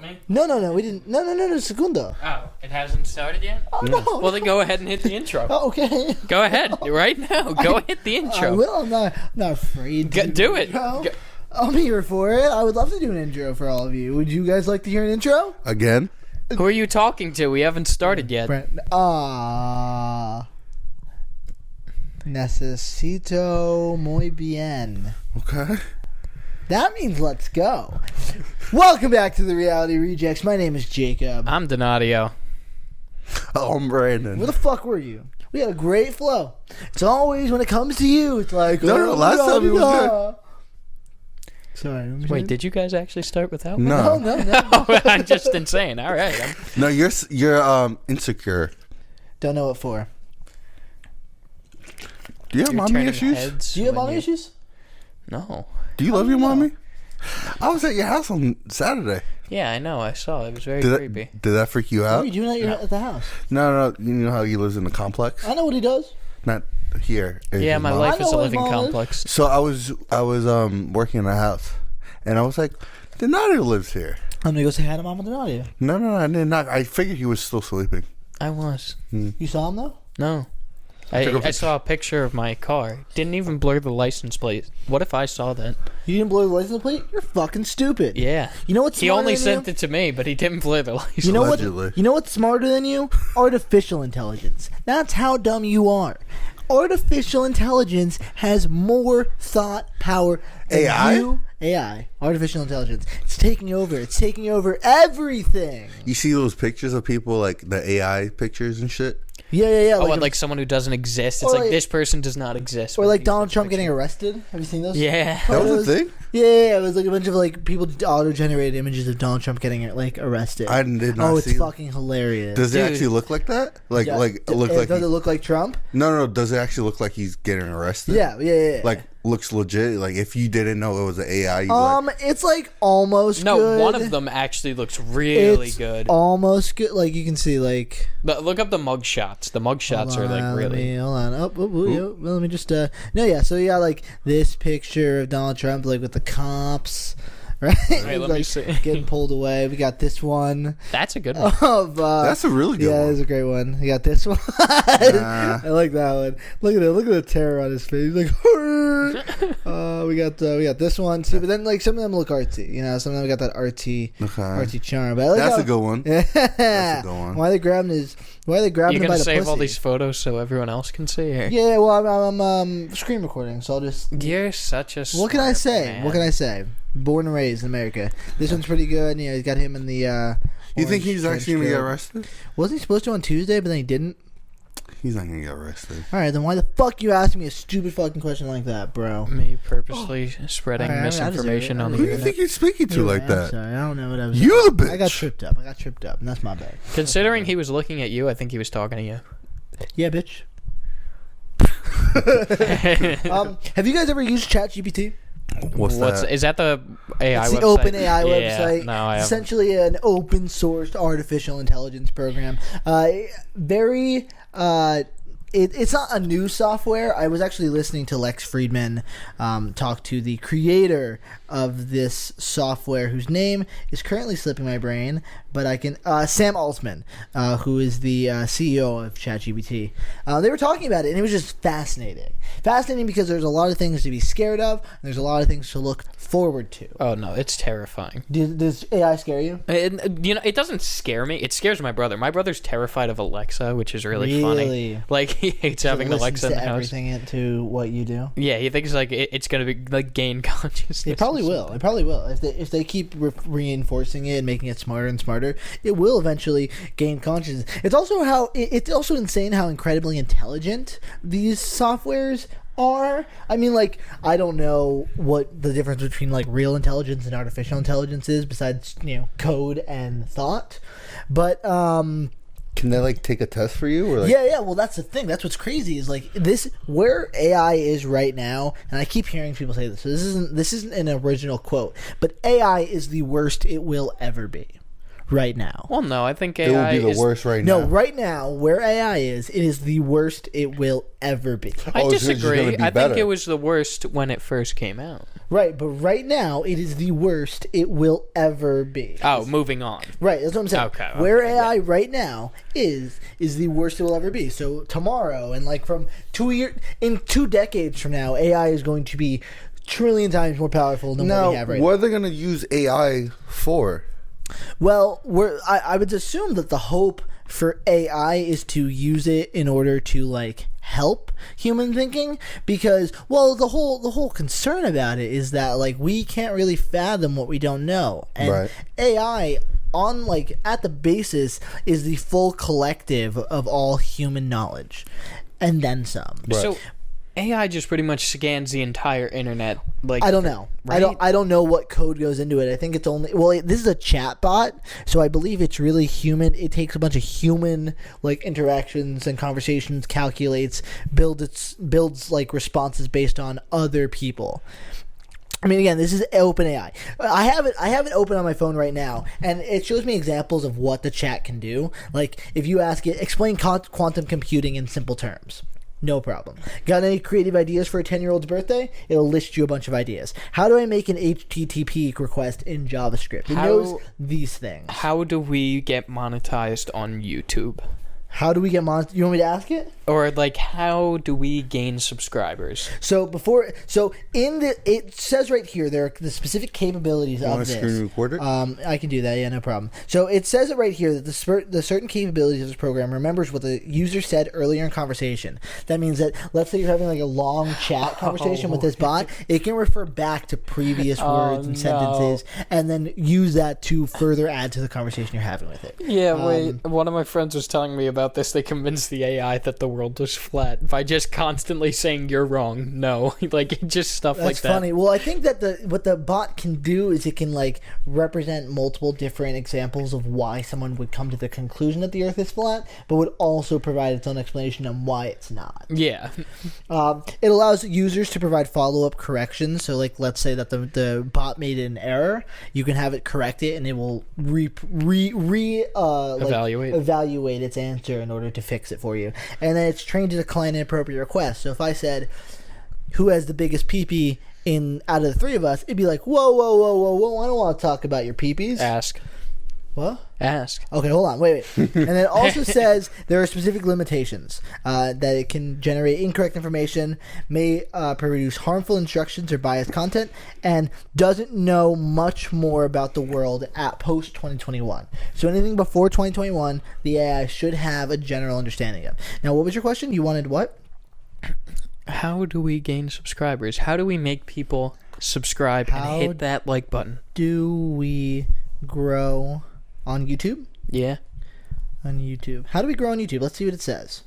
me? No, we didn't. No, segundo. Oh, it hasn't started yet? Oh, no. Well, then go ahead and hit the intro. Oh, okay. Go ahead, right now. Go hit the intro. I will. I'm not afraid to Do it. I'm here for it. I would love to do an intro for all of you. Would you guys like to hear an intro? Again? Who are you talking to? We haven't started yet. Necesito muy bien. Okay. That means let's go. Welcome back to the Reality Rejects. My name is Jacob. I'm Donadio. Oh, I'm Branden. Where the fuck were you? We had a great flow. It's always when it comes to you, it's like last time it was good. Sorry. Wait, did you guys actually start without me? No. No, I'm just insane. All right. No, you're insecure. Don't know what for. Do you have mommy issues? Do you have mommy issues? No. Do you love your mommy? I was at your house on Saturday. Yeah, I know. I saw. It was very creepy. Did that freak you What out? are you doing at the house? No. You know how he lives in the complex? I know what he does. Not here. Yeah, my life is a know what living his mom complex. So I was working in a house, and I was like, Donadio lives here. I'm gonna go say hi to Mama Donadio. No, I did not. I figured he was still sleeping. I was. You saw him though? No. I saw a picture of my car. Didn't even blur the license plate. What if I saw that? You didn't blur the license plate? You're fucking stupid. Yeah. You know what's He smarter only than sent you? it to me, but he didn't blur the license. You know Allegedly. what? You know what's smarter than you? Artificial intelligence. That's how dumb you are. Artificial intelligence has more thought power than AI? you. AI. Artificial intelligence. It's taking over. It's taking over everything. You see those pictures of people, like the AI pictures and shit? Yeah. Oh, like someone who doesn't exist. It's Or like like- this person does not exist. Or with like these Donald types of Trump getting pictures. arrested. Have you seen those? Yeah. That was a thing? Yeah, it was like a bunch of like people auto-generated images of Donald Trump getting like arrested. I did not it's see. fucking hilarious. Does it Dude. actually look like that? Like, Yeah. look like? Does it look like Trump? No. Does it actually look like he's getting arrested? Yeah. Like, looks legit. Like, if you didn't know it was an AI, you'd be like, It's like almost No, good. one of them actually looks really It's good. almost good. Like you can see, like But look up the mug shots. The mug shots are like really. Hold on. Let me just. No, yeah. So you got like this picture of Donald Trump, like with the cops, right? Wait, let me Like, see. Getting pulled away. We got this one That's a good one. of. that's a really good Yeah, one. it's a great one. You got this one. Nah. I like that one. Look at it. Look at the terror on his face. He's like, we got this one too. But then like some of them look artsy. You know, some of them got that artsy charm. But I like That's how- a good one. Yeah. That's a good one. Why are they grabbing his? Why are they grabbing You're him by gonna the save pussy? all these photos so everyone else can see. Or? Yeah, well, I'm screen recording, so I'll just. You're such a. What can I smart say? man. What can I say? Born and raised in America. This one's pretty good. You know, he's got him in the. You think he's orange actually gonna get coat. arrested? Wasn't he supposed to on Tuesday, but then he didn't? He's not gonna get arrested. All right, then why the fuck you asking me a stupid fucking question like that, bro? Me purposely spreading Alright, I deserve misinformation it. on the Who do you internet. think you're speaking to like I'm that? sorry, I don't know what I was. You the bitch. I got tripped up, and that's my bad. Considering he was looking at you, I think he was talking to you. Yeah, bitch. Have you guys ever used ChatGPT? What's that? Is that the AI It's website? the open AI Yeah, website. No, I It's haven't. essentially an open sourced artificial intelligence program. Very. It's not a new software. I was actually listening to Lex Friedman talk to the creator of this software, whose name is currently slipping my brain, but I can. Sam Altman, who is the CEO of ChatGPT. They were talking about it, and it was just fascinating. Fascinating because there's a lot of things to be scared of, and there's a lot of things to look forward to. Oh no, it's terrifying. Does AI scare you? It doesn't scare me. It scares my brother. My brother's terrified of Alexa, which is really funny. Really? Like he hates having Listens Alexa in to the house. everything into what you do. Yeah, he thinks like it's gonna be like gain consciousness. It probably will. It probably will. If they keep reinforcing it and making it smarter and smarter, it will eventually gain consciousness. It's also insane how incredibly intelligent these softwares are. I mean, like, I don't know what the difference between like real intelligence and artificial intelligence is, besides code and thought. But Can they like take a test for you? Or like, yeah. Well, that's the thing. That's what's crazy is like this where AI is right now, and I keep hearing people say this. So this isn't an original quote, but AI is the worst it will ever be. right now. Well, no, I think It would AI be the is. worst right now. No, right now, where AI is, it is the worst it will ever be. I Oh, so it's just disagree. gonna be I think better. it was the worst when it first came out. Right, but right now, it is the worst it will ever be. Oh, moving on. Right, that's what I'm saying. Okay, Where okay, AI right now is the worst it will ever be. So tomorrow, and like from 2 decades from now, AI is going to be trillion times more powerful than what Now, we have right what now. are they going to use AI for? Well, I would assume that the hope for AI is to use it in order to like help human thinking, because the whole concern about it is that like we can't really fathom what we don't know, and Right. AI on like at the basis is the full collective of all human knowledge and then some. Right. So AI just pretty much scans the entire internet. Like I don't know. Right? I don't know what code goes into it. I think it's only this is a chat bot, so I believe it's really human. It takes a bunch of human like interactions and conversations, calculates, builds like responses based on other people. I mean, again, this is OpenAI. I have it open on my phone right now, and it shows me examples of what the chat can do. Like if you ask it, explain quantum computing in simple terms. No problem. Got any creative ideas for a 10-year-old's birthday? It'll list you a bunch of ideas. How do I make an HTTP request in JavaScript? It knows these things. How do we get monetized on YouTube? How do we get monetized? You want me to ask it? Or like, how do we gain subscribers? It says right here there are the specific capabilities You of want to this. screen record it? I can do that. Yeah, no problem. So it says it right here that the certain capabilities of this program remembers what the user said earlier in conversation. That means that let's say you're having like a long chat conversation with this bot, it can refer back to previous words and sentences, and then use that to further add to the conversation you're having with it. Yeah, wait. One of my friends was telling me about this. They convinced the AI that the world was flat by just constantly saying you're wrong. No, like just stuff That's like that. funny. Well, I think that what the bot can do is it can like represent multiple different examples of why someone would come to the conclusion that the Earth is flat, but would also provide its own explanation on why it's not. Yeah. It allows users to provide follow-up corrections. So, like, let's say that the bot made an error, you can have it correct it, and it will evaluate its answer in order to fix it for you. And then it's trained to decline inappropriate requests. So if I said, who has the biggest pee-pee out of the three of us, it'd be like, whoa, I don't want to talk about your pee-pees. Ask. What? Ask. Okay, hold on, wait. And then it also says there are specific limitations, that it can generate incorrect information, may produce harmful instructions or biased content, and doesn't know much more about the world at post-2021. So anything before 2021, the AI should have a general understanding of. Now, what was your question? You wanted what? How do we gain subscribers? How do we make people subscribe and hit that like button? Do we grow on YouTube? Yeah. On YouTube. How do we grow on YouTube? Let's see what it says.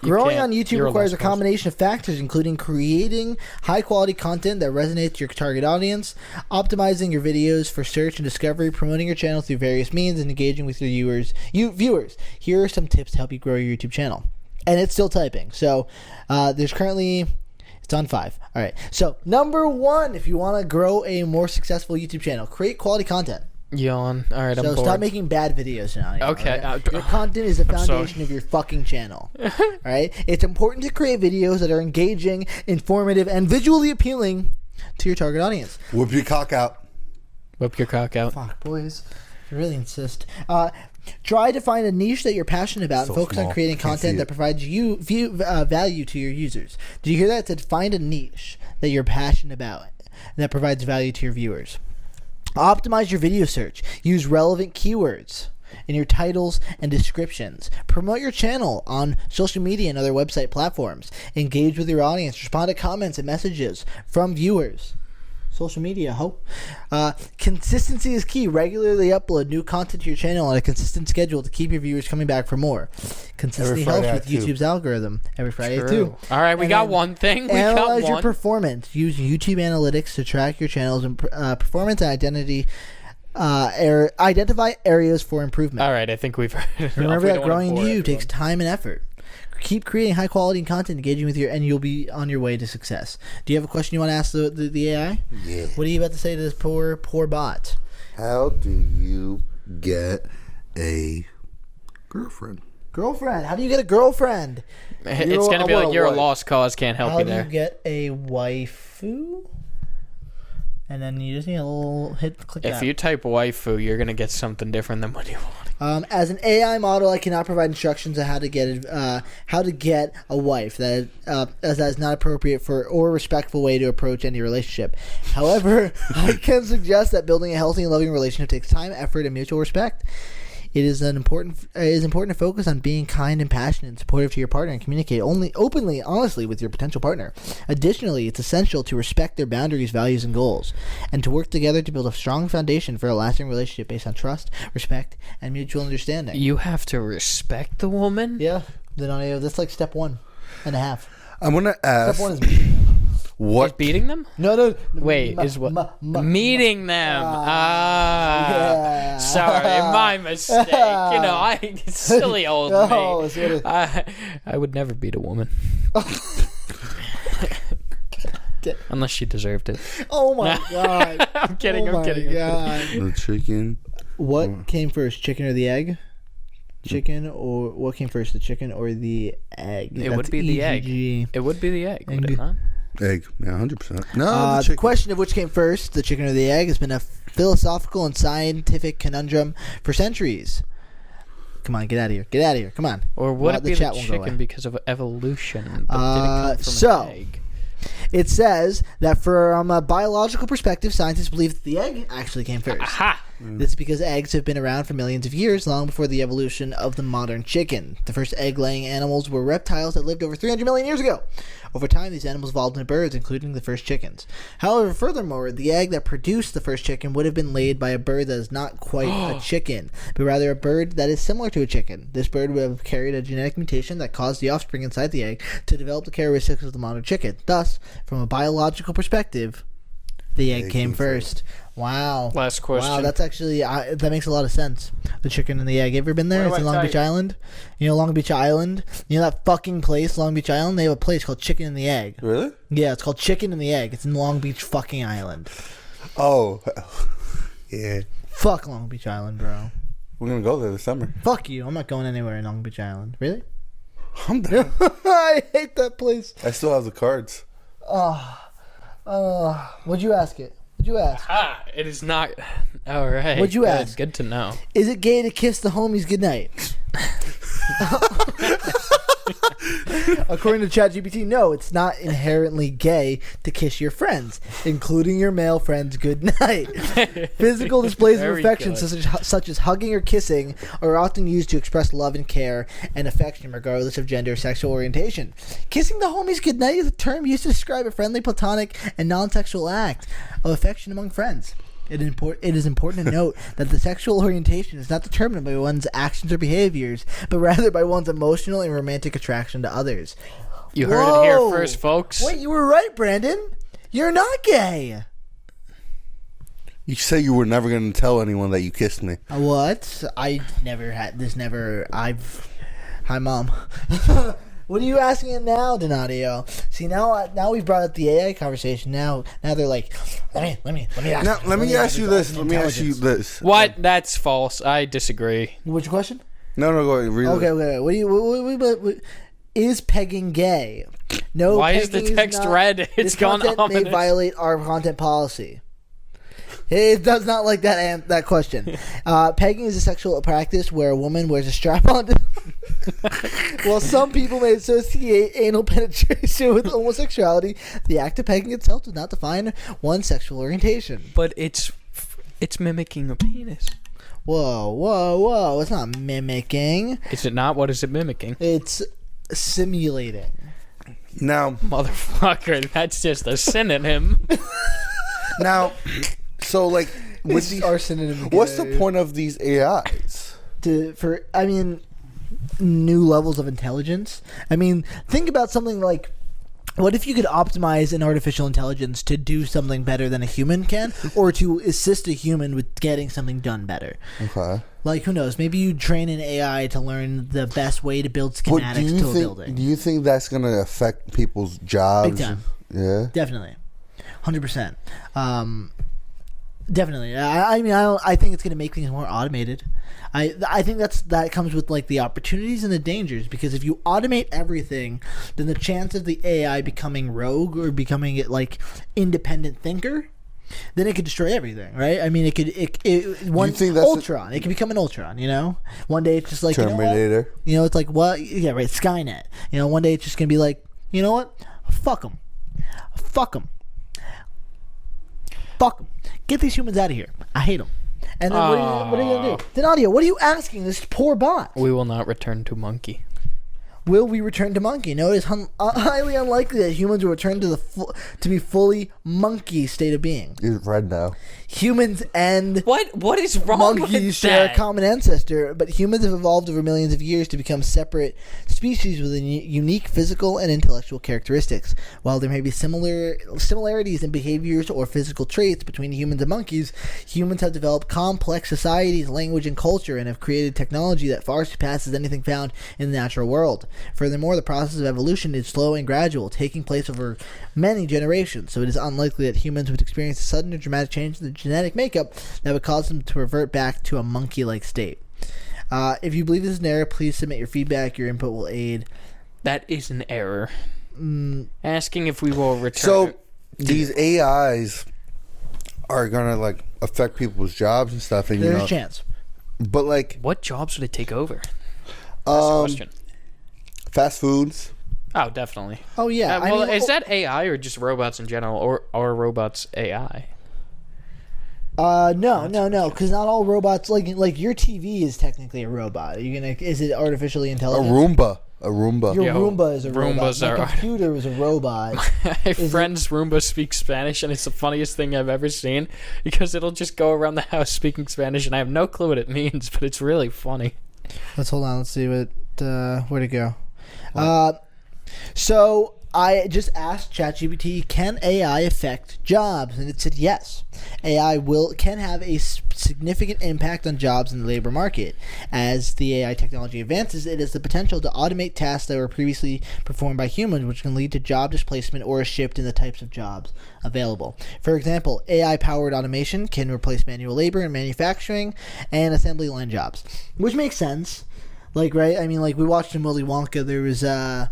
Growing on YouTube requires a combination of factors, including creating high-quality content that resonates with your target audience, optimizing your videos for search and discovery, promoting your channel through various means, and engaging with your viewers. Here are some tips to help you grow your YouTube channel. And it's still typing. So there's currently... It's on 5. All right. So, number 1, if you want to grow a more successall YouTube channel, create quality content. Yawn. All right, I'm bored. So stop making bad videos now. Okay. Right? Your content is the foundation of your fucking channel. All right? It's important to create videos that are engaging, informative, and visually appealing to your target audience. Whip your cock out. Whip your cock out. Fuck, boys. I really insist. Try to find a niche that you're passionate about and focus on creating content that provides you value to your users. Did you hear that? It said find a niche that you're passionate about and that provides value to your viewers. Optimize your video search. Use relevant keywords in your titles and descriptions. Promote your channel on social media and other website platforms. Engage with your audience. Respond to comments and messages from viewers. Social media, consistency is key. Regularly upload new content to your channel on a consistent schedule to keep your viewers coming back for more. Consistency helps with YouTube's algorithm. Every Friday at 2. All right, we got one thing. Analyze your performance. Use YouTube analytics to track your channel's performance and identify areas for improvement. All right, I think we've heard it. Remember that growing YouTube takes time and effort. Keep creating high quality content, engaging with and you'll be on your way to success. Do you have a question you want to ask the AI? Yeah. What are you about to say to this poor bot? How do you get a girlfriend? Girlfriend. How do you get a girlfriend? It's going to be like, you're a wife. lost cause, can't help How you do there. you get a waifu? And then you just need a little click If that. you type waifu, you're going to get something different than what you want. As an AI model, I cannot provide instructions on how to get a wife that as that is not appropriate for or respectful way to approach any relationship. However, I can suggest that building a healthy and loving relationship takes time, effort, and mutual respect. It is important to focus on being kind and passionate and supportive to your partner and communicate openly, honestly with your potential partner. Additionally, it's essential to respect their boundaries, values, and goals, and to work together to build a strong foundation for a lasting relationship based on trust, respect, and mutual understanding. You have to respect the woman? Yeah, that's like step 1.5. I'm gonna ask. Step 1 is meeting them. Is What? beating them? No. Wait, is what? Meeting them. Yeah. Sorry, my mistake. Silly old No, me. it's what it- I would never beat a woman. Unless she deserved it. Oh my god! I'm kidding, Oh I'm kidding. my god! The chicken. What came first, chicken or the egg? Chicken or what came first, the chicken or the egg? It would be the egg. It would be the egg, would it not? Egg. Yeah, 100%. No, the The chicken. question of which came first, the chicken or the egg, has been a philosophical and scientific conundrum for centuries. Come on, get out of here! Get out of here! Come on. Or would Well, it be the chat won't go away. chicken because of evolution? But did it come from So- an egg? It says that from a biological perspective, scientists believe that the egg actually came first. Aha! This is because eggs have been around for millions of years, long before the evolution of the modern chicken. The first egg-laying animals were reptiles that lived over 300 million years ago. Over time, these animals evolved into birds, including the first chickens. However, furthermore, the egg that produced the first chicken would have been laid by a bird that is not quite a chicken, but rather a bird that is similar to a chicken. This bird would have carried a genetic mutation that caused the offspring inside the egg to develop the characteristics of the modern chicken. Thus, from a biological perspective, the egg came first. Wow. Last question. Wow, that's actually that makes a lot of sense. The chicken and the egg. You ever been there? Where It's do in I Long type? Beach Island. You know Long Beach Island? You know that fucking place, Long Beach Island? They have a place called Chicken and the Egg. Really? Yeah, it's called Chicken and the Egg. It's in Long Beach fucking Island. Oh. Yeah. Fuck Long Beach Island, bro. We're going to go there this summer. Fuck you. I'm not going anywhere in Long Beach Island. Really? I'm down. I hate that place. I still have the cards. What'd you ask it? What'd you ask? Ah, it is not. All right. What'd you good, ask? Good to know. Is it gay to kiss the homies goodnight? According to ChatGPT, no, it's not inherently gay to kiss your friends, including your male friends goodnight. Physical displays of Very affection, good. such as hugging or kissing, are often used to express love and care and affection, regardless of gender or sexual orientation. Kissing the homies goodnight is a term used to describe a friendly, platonic, and non-sexual act of affection among friends. It is important to note that the sexual orientation is not determined by one's actions or behaviors, but rather by one's emotional and romantic attraction to others. You heard it here Whoa. first, folks. Wait, you were right, Brandon. You're not gay. You say you were never going to tell anyone that you kissed me. What? I never had this. Never. Hi, Mom. What are you asking it now, Donadio? See, now we've brought up the AI conversation. Now they're like, let me ask. Now, let me ask you this. Let me ask you Intelligence. this. What? That's false. I disagree. What's your question? No, go ahead. Read it. Okay. What do you? Is pegging gay? No. Why is the pegging text not- red? It's this gone content may ominous. violate our content policy. It does not like that question. Pegging is a sexual practice where a woman wears a strap-on. While some people may associate anal penetration with homosexuality, the act of pegging itself does not define one's sexual orientation. But it's mimicking a penis. Whoa! It's not mimicking. Is it not? What is it mimicking? It's simulating. Now, Motherfucker, that's just a synonym. so like, with It's these, our synonym. what's the point of these AIs? New levels of intelligence. I mean, think about something like, what if you could optimize an artificial intelligence to do something better than a human can, or to assist a human with getting something done better? Okay. Like, who knows? Maybe you train an AI to learn the best way to build But schematics to a building. do you think that's going to affect people's jobs? Big time. Yeah. Definitely. 100%. Definitely. I mean, I think it's going to make things more automated. I think that comes with like the opportunities and the dangers, because if you automate everything, then the chance of the AI becoming rogue or becoming it like independent thinker, then it could destroy everything, right? I mean, it could Ultron. It could become an Ultron, you know. One day it's just like Terminator. You know, it's like yeah, right. Skynet. You know, one day it's just gonna be like, you know what? Fuck them. Fuck them. Fuck them. Get these humans out of here. I hate them. And then what are you gonna do? Denadio, what are you asking this poor bot? We will not return to monkey. Will we return to monkey? No, it is highly unlikely that humans will return to to be fully monkey state of being. You're right now. Humans and What is wrong monkeys with share that? a common ancestor, but humans have evolved over millions of years to become separate species with unique physical and intellectual characteristics. While there may be similarities in behaviors or physical traits between humans and monkeys, humans have developed complex societies, language, and culture, and have created technology that far surpasses anything found in the natural world. Furthermore, the process of evolution is slow and gradual, taking place over many generations, so it is unlikely that humans would experience a sudden or dramatic change in the genetic makeup that would cause them to revert back to a monkey-like state. If you believe this is an error, please submit your feedback. Your input will aid. That is an error. Asking if we will return. So these AIs are gonna like affect people's jobs and stuff, and There's a chance. But like, what jobs would it take over? That's the question. Fast foods. Oh, definitely. Oh yeah. Well, is that AI or just robots in general, or are robots AI? No, because not all robots like your TV is technically a robot. Is it artificially A intelligent? Roomba. Your Roomba is a Roombas robot. are- My computer is a robot. My friend's Roomba speaks Spanish, and it's the funniest thing I've ever seen, because it'll just go around the house speaking Spanish, and I have no clue what it means, but it's really funny. Let's hold on. Let's see where'd it go. So I just asked ChatGPT, can AI affect jobs? And it said yes. AI can have a significant impact on jobs in the labor market. As the AI technology advances, it has the potential to automate tasks that were previously performed by humans, which can lead to job displacement or a shift in the types of jobs available. For example, AI-powered automation can replace manual labor in manufacturing and assembly line jobs, which makes sense. Like, right? I mean, like, we watched in Willy Wonka, there was the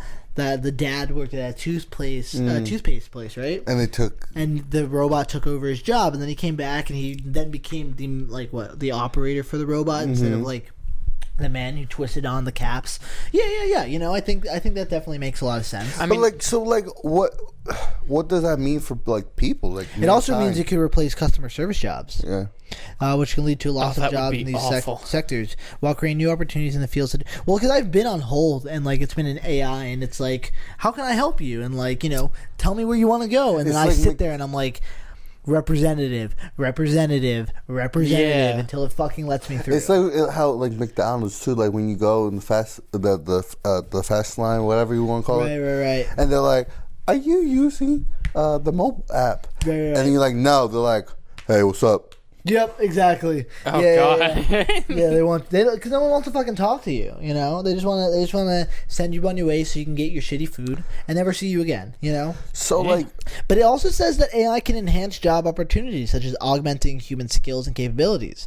dad worked at a toothpaste place, right? And the robot took over his job, and then he came back, and he then became the operator for the robot instead of like the man who twisted on the caps. Yeah. You know, I think that definitely makes a lot of sense. What does that mean for like people? Like, it also means it could replace customer service jobs. Yeah. Which can lead to a loss of jobs in these sectors, while creating new opportunities in the fields. Well, because I've been on hold, and like it's been an AI, and it's like, how can I help you? And like, you know, tell me where you want to go, and then I sit there and I'm like, representative, until it fucking lets me through. It's like how like McDonald's too. Like when you go in the fast line, whatever you want to call it. Right. And they're like, "Are you using the mobile app?" Right. And you're like, "No." They're like, "Hey, what's up?" Yep, exactly. Oh God. Yeah, because no one wants to fucking talk to you. You know, they just want to send you on your way so you can get your shitty food and never see you again. You know. So But it also says that AI can enhance job opportunities, such as augmenting human skills and capabilities.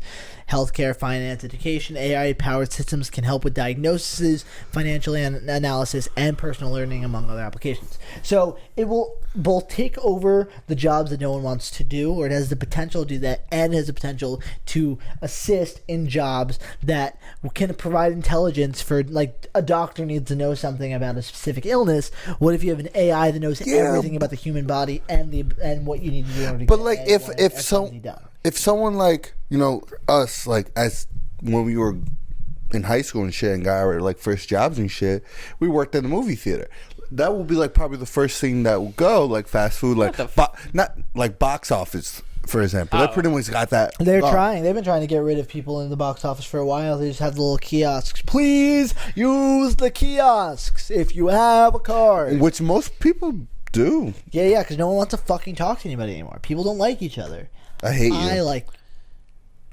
Healthcare, finance, education, AI-powered systems can help with diagnoses, financial analysis, and personal learning, among other applications. So it will both take over the jobs that no one wants to do, or it has the potential to do that, and has the potential to assist in jobs that can provide intelligence for, like, a doctor needs to know something about a specific illness. What if you have an AI that knows everything about the human body and what you need to do in order to but get like if someone like, you know, us, like as when we were in high school and shit and got our like first jobs and shit, we worked in the movie theater. That would be like probably the first thing that would go, like fast food, like not like box office, for example. They pretty much got that. They're trying. They've been trying to get rid of people in the box office for a while. They just have the little kiosks. Please use the kiosks if you have a card. Which most people do. Yeah, because no one wants to fucking talk to anybody anymore. People don't like each other. I hate you. I like...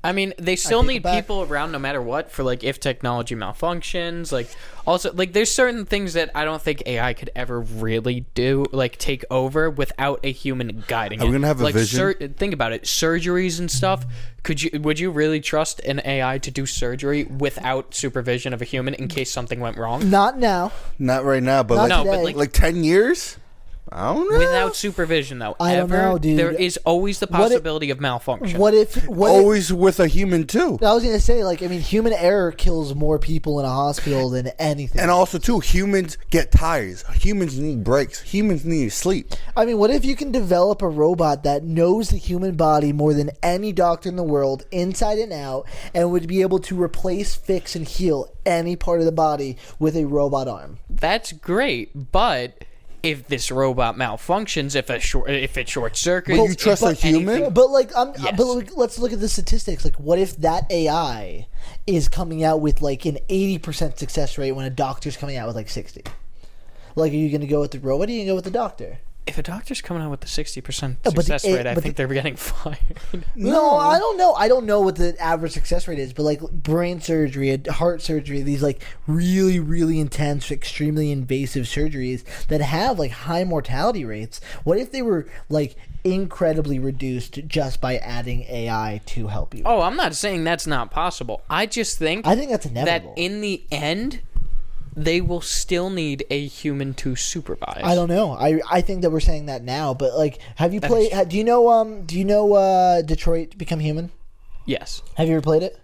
I mean, they still take it need back. people around no matter what for, like, if technology malfunctions. Like, also, like, there's certain things that I don't think AI could ever really do, like, take over without a human guiding it. Are we gonna have a like, vision? think about it. Surgeries and stuff. Would you really trust an AI to do surgery without supervision of a human in case something went wrong? Not now. Not right now, but Not like, today. but like 10 years? I don't know. Without supervision, though, I don't know, dude. there is always the possibility of malfunction. What if? Always with a human too. I was gonna say, like, I mean, human error kills more people in a hospital than anything. And also too, humans get tired. Humans need breaks. Humans need sleep. I mean, what if you can develop a robot that knows the human body more than any doctor in the world, inside and out, and would be able to replace, fix, and heal any part of the body with a robot arm? That's great, but if this robot malfunctions, if it short circuits, But you trust a human? But like, Yes. but like, let's look at the statistics. Like, what if that AI is coming out with like an 80% success rate when a doctor's coming out with like 60? Like, are you going to go with the robot? Or are you going to go with the doctor? if a doctor's coming out with the 60% but the success rate, I but think they're getting fired. No, I don't know. I don't know what the average success rate is, but like brain surgery, heart surgery, these like really, really intense, extremely invasive surgeries that have like high mortality rates. What if they were like incredibly reduced just by adding AI to help you? Oh, I'm not saying that's not possible. I just think I think that's inevitable. that in the end, they will still need a human to supervise. I don't know. I think that we're saying that now, but like, have you played? Do you know Detroit Become Human? Yes. Have you ever played it?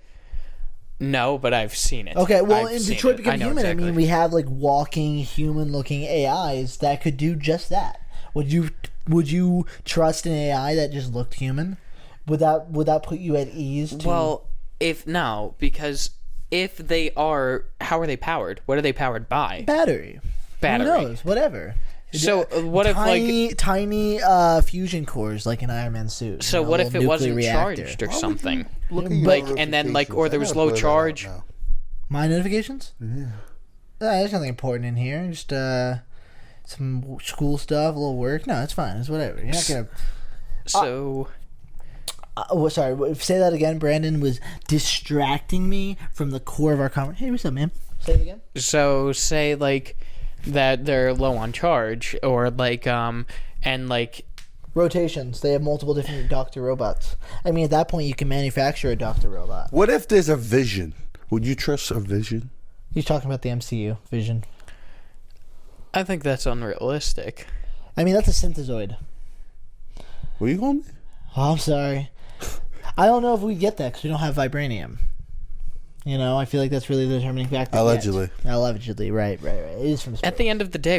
No, but I've seen it. Okay, well, I've in seen Detroit it. Become I know Human, exactly. I mean, we have like walking, human-looking AIs that could do just that. Would you trust an AI that just looked human? Would that put you at ease? Well, because if they are, how are they powered? What are they powered by? Battery. Who knows? Whatever. So what if tiny fusion cores like an Iron Man suit? So what if it wasn't charged or something? Like, and then like, or there was low charge. My notifications? Yeah. There's nothing important in here. Just some school stuff, a little work. No, it's fine. It's whatever. You're not gonna. So. Sorry. Say that again. Brandon was distracting me from the core of our conversation. Hey, what's up, man? Say it again. So say like that they're low on charge, or like and like rotations. They have multiple different doctor robots. I mean, at that point, you can manufacture a doctor robot. What if there's a vision? Would you trust a vision? He's talking about the MCU vision. I think that's unrealistic. I mean, that's a synthezoid. What are you calling me? Oh, I'm sorry. I don't know if we get that because we don't have vibranium. You know, I feel like that's really the determining factor. Allegedly. Allegedly, right. It is from space. At the end of the day,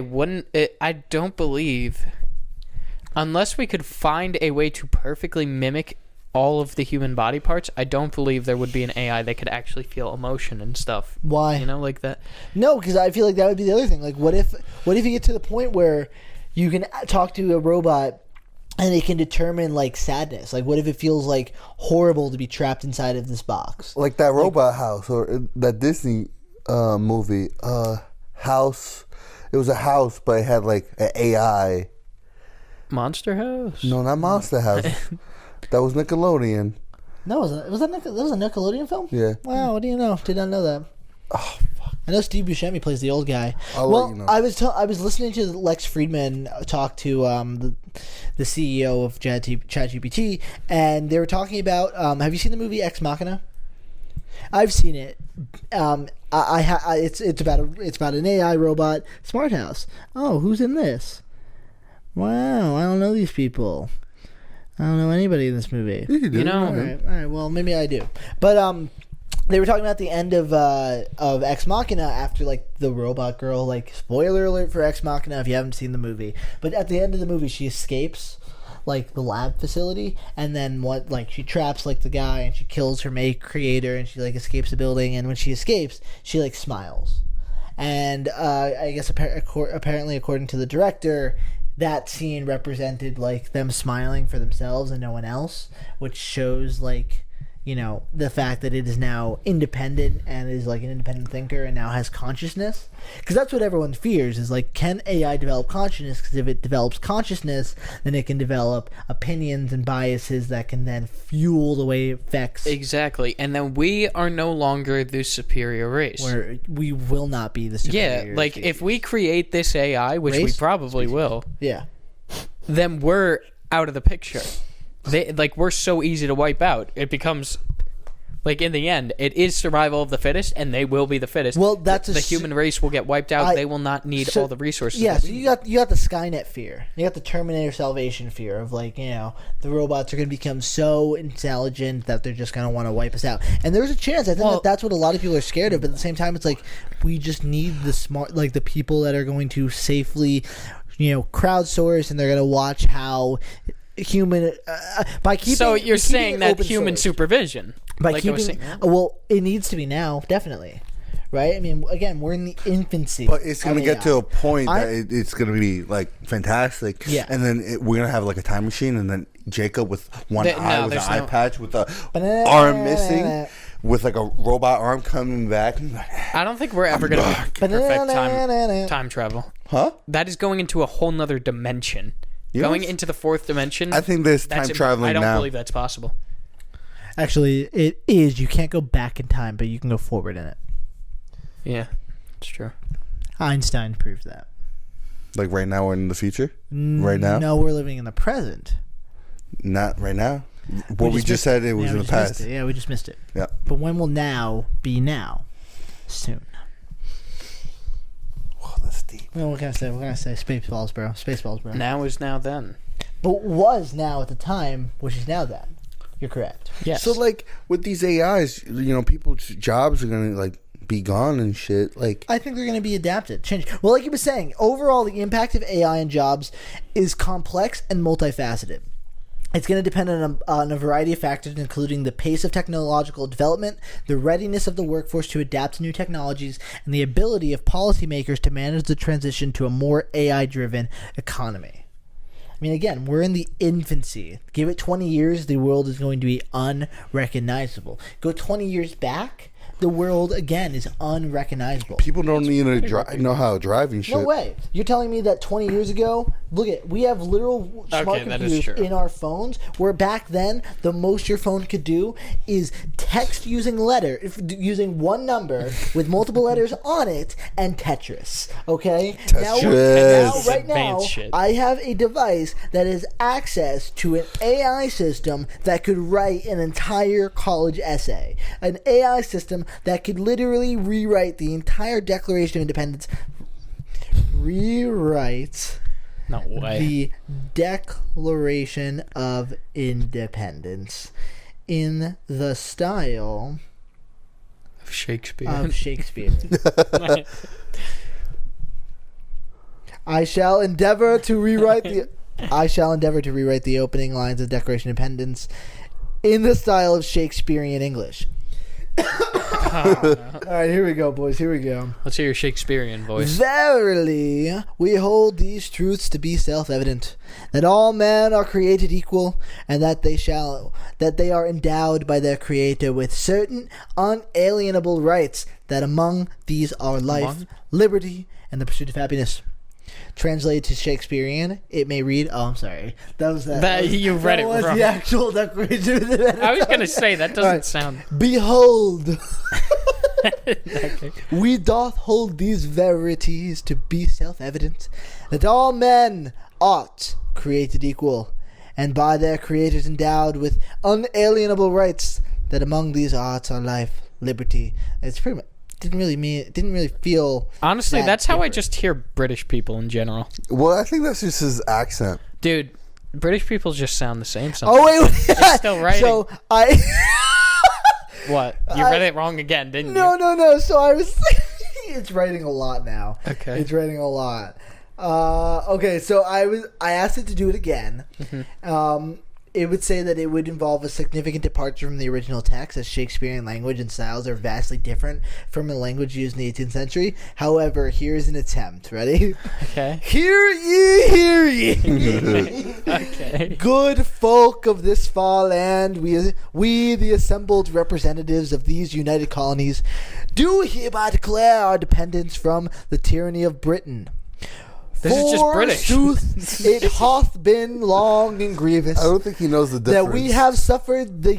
I don't believe, unless we could find a way to perfectly mimic all of the human body parts, I don't believe there would be an AI that could actually feel emotion and stuff. Why? You know, like that. No, because I feel like that would be the other thing. Like, what if you get to the point where you can talk to a robot and it can determine like sadness? Like, what if it feels like horrible to be trapped inside of this box? Like that robot house or that Disney movie house. It was a house, but it had like an AI. Monster House? No, not Monster House. That was Nickelodeon. No, was that a Nickelodeon film? Yeah. Wow, what do you know? Did not know that. Oh, fuck. I know Steve Buscemi plays the old guy. I'll let you know. I was listening to Lex Friedman talk to the CEO of ChatGPT, and they were talking about. Have you seen the movie Ex Machina? I've seen it. It's about an AI robot smart house. Oh, who's in this? Wow, I don't know these people. I don't know anybody in this movie. You know, All right. Well, maybe I do. But they were talking about the end of Ex Machina after like the robot girl. Like, spoiler alert for Ex Machina if you haven't seen the movie. But at the end of the movie, she escapes like the lab facility, and then she traps like the guy, and she kills her creator, and she like escapes the building. And when she escapes, she like smiles. And I guess apparently, according to the director, that scene represented like them smiling for themselves and no one else, which shows like the fact that it is now independent and is like an independent thinker and now has consciousness. Because that's what everyone fears is like, can AI develop consciousness? Because if it develops consciousness, then it can develop opinions and biases that can then fuel the way it affects. Exactly. And then we are no longer the superior race. Where we will not be the superior. Yeah, like species. if we create this AI, which we probably will, then we're out of the picture. We're so easy to wipe out. It becomes, like, in the end, it is survival of the fittest, and they will be the fittest. Well, that's the human race will get wiped out. They will not need all the resources. Yeah, so you got the Skynet fear. You got the Terminator Salvation fear of, like, the robots are going to become so intelligent that they're just going to want to wipe us out. And there's a chance. I think that's what a lot of people are scared of. But at the same time, it's like, we just need the smart, like, the people that are going to safely, crowdsource, and they're going to watch how human by keeping. So you're saying that human supervision by keeping. Well, it needs to be now, definitely, right? I mean, again, we're in the infancy. But it's going to get to a point that it's going to be like fantastic. Yeah. And then we're going to have like a time machine, and then Jacob with one eye with an eye patch with a arm missing. With like a robot arm coming back. I don't think we're ever going to perfect time travel. Huh? That is going into a whole nother dimension. Going into the fourth dimension. I think there's time traveling now. I don't believe that's possible. Actually, it is. You can't go back in time, but you can go forward in it. Yeah, it's true. Einstein proved that. Like right now or in the future? Right now? No, we're living in the present. Not right now. What we just said, it was in the past. Yeah, we just missed it. Yeah. But when will now be now? Soon. That's deep. Well, what can I say? What can I say? Spaceballs, bro. Spaceballs, bro. Now is now then. But was now at the time, which is now then. You're correct. Yes. So, like, with these AIs, people's jobs are going to, like, be gone and shit. Like, I think they're going to be adapted. Change. Well, like you were saying, overall, the impact of AI on jobs is complex and multifaceted. It's going to depend on a variety of factors, including the pace of technological development, the readiness of the workforce to adapt to new technologies, and the ability of policymakers to manage the transition to a more AI-driven economy. I mean, again, we're in the infancy. Give it 20 years, the world is going to be unrecognizable. Go 20 years back, the world, again, is unrecognizable. people don't even know how to drive and shit. No way. You're telling me that 20 years ago, we have literal smart computers in our phones, where back then, the most your phone could do is text using one number with multiple letters on it and Tetris. Okay? Tetris. Right now, I have a device that has access to an AI system that could write an entire college essay. An AI system that could literally rewrite the entire Declaration of Independence. No way. The Declaration of Independence in the style of Shakespeare. I shall endeavor to rewrite the opening lines of Declaration of Independence in the style of Shakespearean English. All right, here we go, boys. Here we go. Let's hear your Shakespearean voice. Verily, we hold these truths to be self-evident, that all men are created equal, and that they are endowed by their Creator with certain unalienable rights, that among these are life, liberty, and the pursuit of happiness. Translated to Shakespearean, it may read. Oh, I'm sorry. You read it wrong. The actual Declaration of Independence. I was gonna say that doesn't sound. Behold, we doth hold these verities to be self-evident, that all men ought created equal, and by their creators endowed with unalienable rights, that among these arts are life, liberty. It's pretty much. Didn't really feel. Honestly, that's how I just hear British people in general. Well, I think that's just his accent. Dude, British people just sound the same sometimes. Oh, wait. It's still writing. So, What? You read it wrong again, didn't you? No. So I was... It's writing a lot now. Okay. It's writing a lot. Okay, so I asked it to do it again. Mm-hmm. it would say that it would involve a significant departure from the original text, as Shakespearean language and styles are vastly different from the language used in the 18th century. However, here's an attempt. Ready? Okay. Hear ye. Okay. Good folk of this far land, we the assembled representatives of these united colonies, do hereby declare our dependence from the tyranny of Britain. This is just British. Forsooth, it hath been long and grievous I don't think he knows the difference. that we have suffered the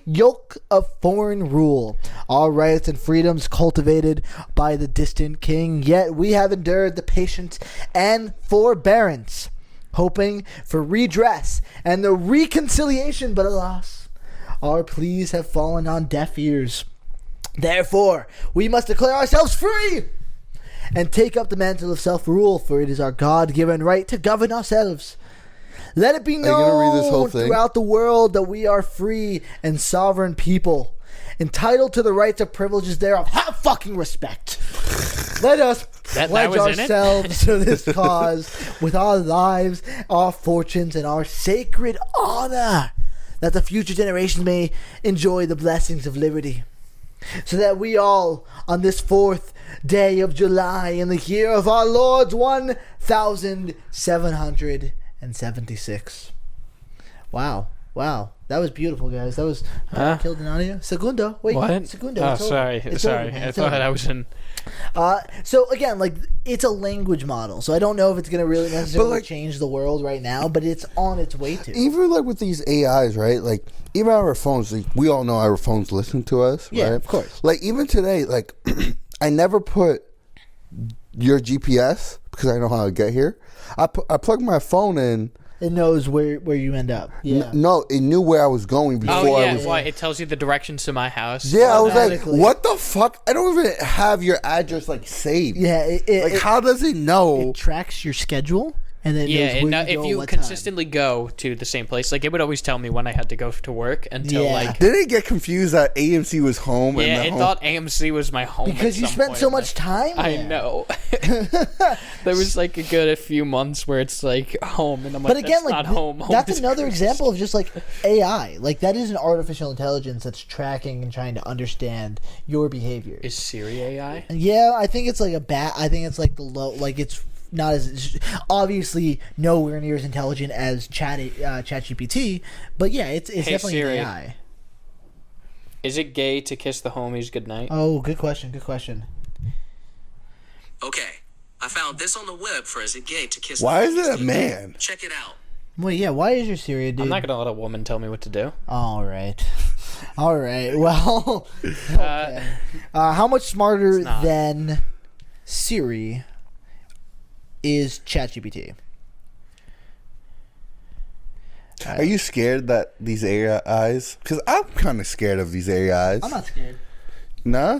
yoke of foreign rule, our rights and freedoms cultivated by the distant king, yet we have endured the patience and forbearance, hoping for redress and the reconciliation, but alas, our pleas have fallen on deaf ears. Therefore, we must declare ourselves free and take up the mantle of self-rule, for it is our God-given right to govern ourselves. Let it be you gonna read this whole known thing? throughout the world that we are free and sovereign people, entitled to the rights and privileges thereof. Have fucking respect. Let us That pledge was in it? ourselves to this cause with our lives, our fortunes, and our sacred honor, that the future generations may enjoy the blessings of liberty. So that we all, on this 4th day of July in the year of our Lord's 1776. Wow. That was beautiful, guys. That was killed an audio. Segundo. Wait. What? Segundo. Oh, It's over. sorry. It's Sorry. over, man. I It's thought over. I was in. So again, like, it's a language model, so I don't know if it's gonna really necessarily like- change the world right now, but it's on its way to. Even like with these AIs, right? Like even our phones, like, we all know our phones listen to us, Yeah, right? of course. Like even today, like I never put your GPS because I know how to get here. I plug my phone in. It knows where you end up. Yeah. No, it knew where I was going before Oh I yeah, was. why it tells you the directions to my house. Yeah, I was like, Automatically. what the fuck? I don't even have your address like saved. Yeah. Like how does it know? It tracks your schedule, and then Yeah, knows and where if go, you what time. consistently go to the same place, like it would always tell me when I had to go to work until Yeah. like. Did it get confused that AMC was home? Yeah, and the it home? thought AMC was my home Because at you some spent point so in much time I there. know. There was like a good few months where it's like home, and I'm like, But again, that's like not home. Home that's is another Christ. example of just like AI. Like that is an artificial intelligence that's tracking and trying to understand your behavior. Is Siri AI? Yeah, I think it's like I think it's like the low. Like it's not as obviously nowhere near as intelligent as ChatGPT. But yeah, it's Hey, definitely Siri. an AI. Is it gay to kiss the homies goodnight? Oh, good question. Good question. Okay, I found this on the web for is it gay to kiss. Why the is it a homies. man? Check it out. Wait, yeah. Why is your Siri a dude? I'm not gonna let a woman tell me what to do. All right. All right. Well, how much smarter It's not. than Siri is ChatGPT? Are you scared that these AIs? Because I'm kind of scared of these AIs. I'm not scared. Nah?